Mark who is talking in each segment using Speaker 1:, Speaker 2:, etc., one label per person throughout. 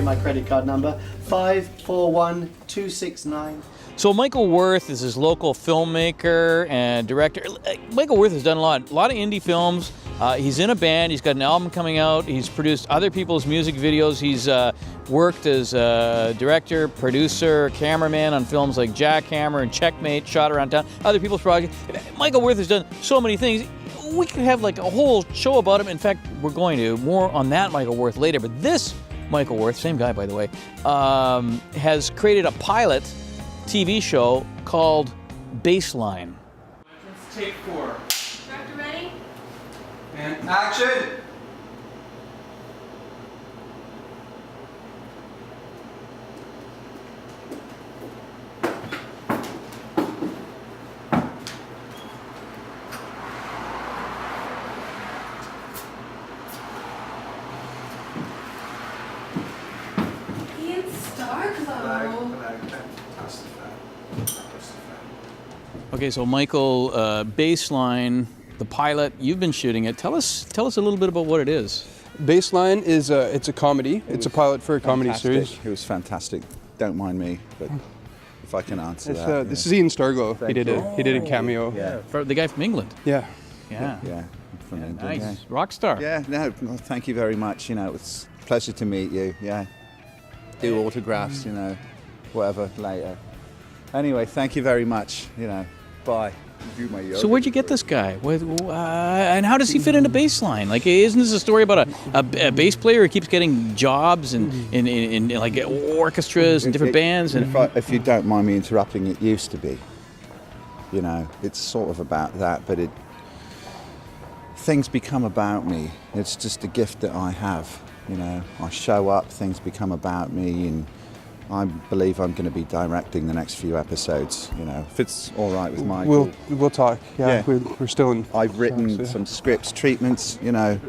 Speaker 1: my credit card number, 541269.
Speaker 2: So Michael Worth is his local filmmaker and director. Michael Worth has done a lot of indie films. He's in a band. He's got an album coming out. He's produced other people's music videos. He's worked as a director, producer, cameraman on films like Jackhammer and Checkmate, Shot Around Town, other people's projects. Michael Worth has done so many things. We could have like a whole show about him. In fact, we're going to. More on that Michael Worth later. But this Michael Worth, same guy by the way, has created a pilot TV show called Baseline.
Speaker 3: Let's take 4.
Speaker 4: Director ready?
Speaker 3: And action!
Speaker 4: Ian Starglow.
Speaker 2: Okay, so Michael, Baseline, the pilot, you've been shooting it. Tell us a little bit about what it is.
Speaker 5: Baseline is it's a comedy. It's a pilot for a comedy series.
Speaker 6: It was fantastic. Don't mind me, but if I can answer that.
Speaker 5: This is Ian Starglow. He did a cameo.
Speaker 6: Yeah.
Speaker 2: For the guy from England.
Speaker 5: Yeah.
Speaker 2: Yeah.
Speaker 6: Yeah. From England,
Speaker 2: Nice.
Speaker 6: yeah.
Speaker 2: Rock star.
Speaker 6: Yeah, no, well, thank you very much. You know, it's a pleasure to meet you. Yeah. Do autographs, you know, whatever later. Anyway, thank you very much. You know, bye.
Speaker 2: So where'd you get this guy? And how does he fit into Baseline? Like, isn't this a story about a bass player who keeps getting jobs in like orchestras and different bands? And
Speaker 6: If you don't mind me interrupting, it used to be. You know, it's sort of about that, but things become about me. It's just a gift that I have. You know, I show up, things become about me, and I believe I'm going to be directing the next few episodes. You know, if it's all right with Michael.
Speaker 5: We'll talk. Yeah. We're still in.
Speaker 6: I've written some scripts, treatments. You know,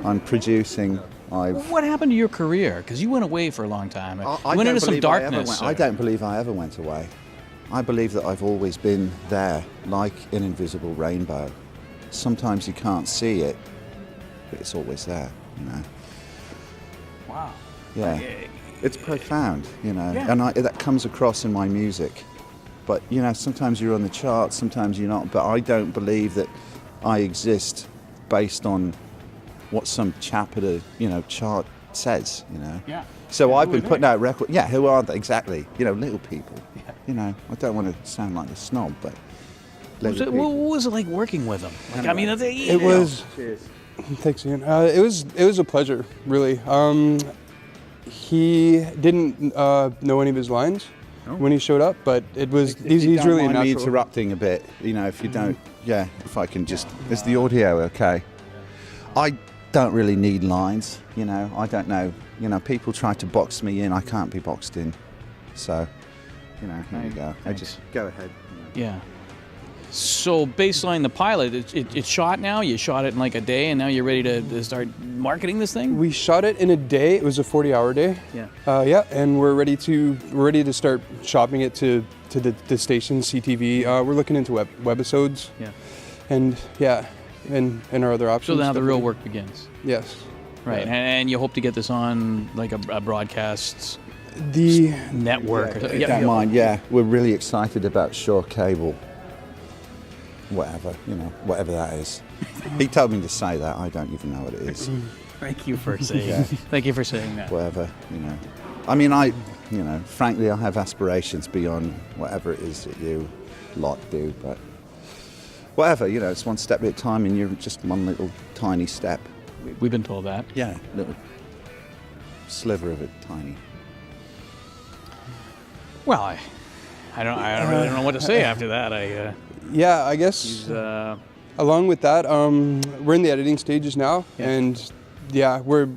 Speaker 6: I'm producing.
Speaker 2: what happened to your career? Because you went away for a long time.
Speaker 6: I
Speaker 2: You went
Speaker 6: don't
Speaker 2: into some
Speaker 6: believe I ever
Speaker 2: darkness.
Speaker 6: I don't believe I ever went away. I believe that I've always been there, like an invisible rainbow. Sometimes you can't see it, but it's always there. You know.
Speaker 2: Wow.
Speaker 6: Yeah. It's profound, you know,
Speaker 2: Yeah.
Speaker 6: and that comes across in my music. But, you know, sometimes you're on the charts, sometimes you're not. But I don't believe that I exist based on what some chap at a, chart says, you know.
Speaker 2: Yeah.
Speaker 6: So I've been
Speaker 2: Who are
Speaker 6: putting
Speaker 2: they?
Speaker 6: out records. Yeah, who are they? Exactly. You know, little people.
Speaker 2: Yeah.
Speaker 6: You know, I don't want to sound like a snob, but little
Speaker 2: What
Speaker 6: people.
Speaker 2: was it like working with him? Like, I mean,
Speaker 5: It was.
Speaker 6: Cheers.
Speaker 5: Thanks, Ian. It was a pleasure, really. He didn't know any of his lines when he showed up, but it was he's
Speaker 6: If you don't
Speaker 5: really
Speaker 6: mind me
Speaker 5: natural.
Speaker 6: interrupting a bit, you know, if you don't, if I can just, is the audio okay? I don't really need lines, you know, I don't know, people try to box me in, I can't be boxed in, so, here you go. Just go ahead.
Speaker 2: Yeah. So Baseline, the pilot, it's shot now? You shot it in like a day and now you're ready to start marketing this thing?
Speaker 5: We shot it in a day. It was a 40-hour day.
Speaker 2: Yeah.
Speaker 5: And we're ready to start shopping it to the station, CTV. We're looking into webisodes.
Speaker 2: Yeah.
Speaker 5: And our other options.
Speaker 2: So now the real work begins.
Speaker 5: Yes.
Speaker 2: Right.
Speaker 5: Yeah.
Speaker 2: And you hope to get this on like a broadcast
Speaker 5: The
Speaker 2: network.
Speaker 6: If you don't mind, we're really excited about Shore Cable. Whatever that is. He told me to say that. I don't even know what it is.
Speaker 2: Thank you for saying. Thank you for saying that.
Speaker 6: Whatever, I mean, frankly, I have aspirations beyond whatever it is that you lot do. But whatever, it's one step at a time, and you're just one little tiny step.
Speaker 2: We've been told that.
Speaker 6: Yeah, little sliver of it, tiny.
Speaker 2: Well, I don't really know what to say after that.
Speaker 5: Yeah, I guess. Along with that, we're in the editing stages now, and we're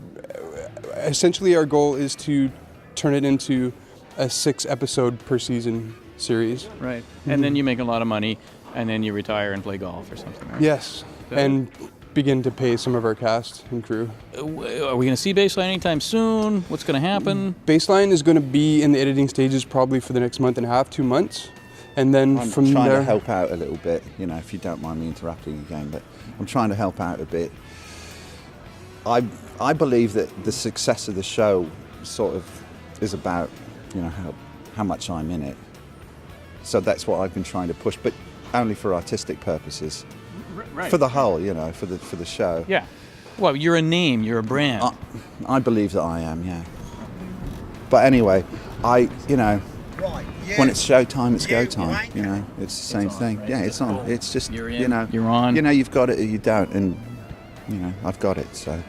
Speaker 5: essentially our goal is to turn it into a 6-episode per season series.
Speaker 2: Right. And then you make a lot of money, and then you retire and play golf or something, right?
Speaker 5: Yes, and begin to pay some of our cast and crew.
Speaker 2: Are we going to see Baseline anytime soon? What's going to happen?
Speaker 5: Baseline is going to be in the editing stages probably for the next month and a half, 2 months. And then
Speaker 6: I'm
Speaker 5: from
Speaker 6: trying
Speaker 5: there,
Speaker 6: to help out a little bit, if you don't mind me interrupting again, but I'm trying to help out a bit. I believe that the success of the show sort of is about, you know, how much I'm in it. So that's what I've been trying to push, but only for artistic purposes.
Speaker 2: Right.
Speaker 6: For the whole, you know, for the show.
Speaker 2: Yeah. Well, you're a name. You're a brand.
Speaker 6: I believe that I am, yeah. But anyway, you know, when it's showtime, it's go time. You know, it's the same thing. Yeah, it's on. It's just,
Speaker 2: You're in,
Speaker 6: you know,
Speaker 2: you're on.
Speaker 6: You know, you've got it or you don't, and you know, I've got it. So.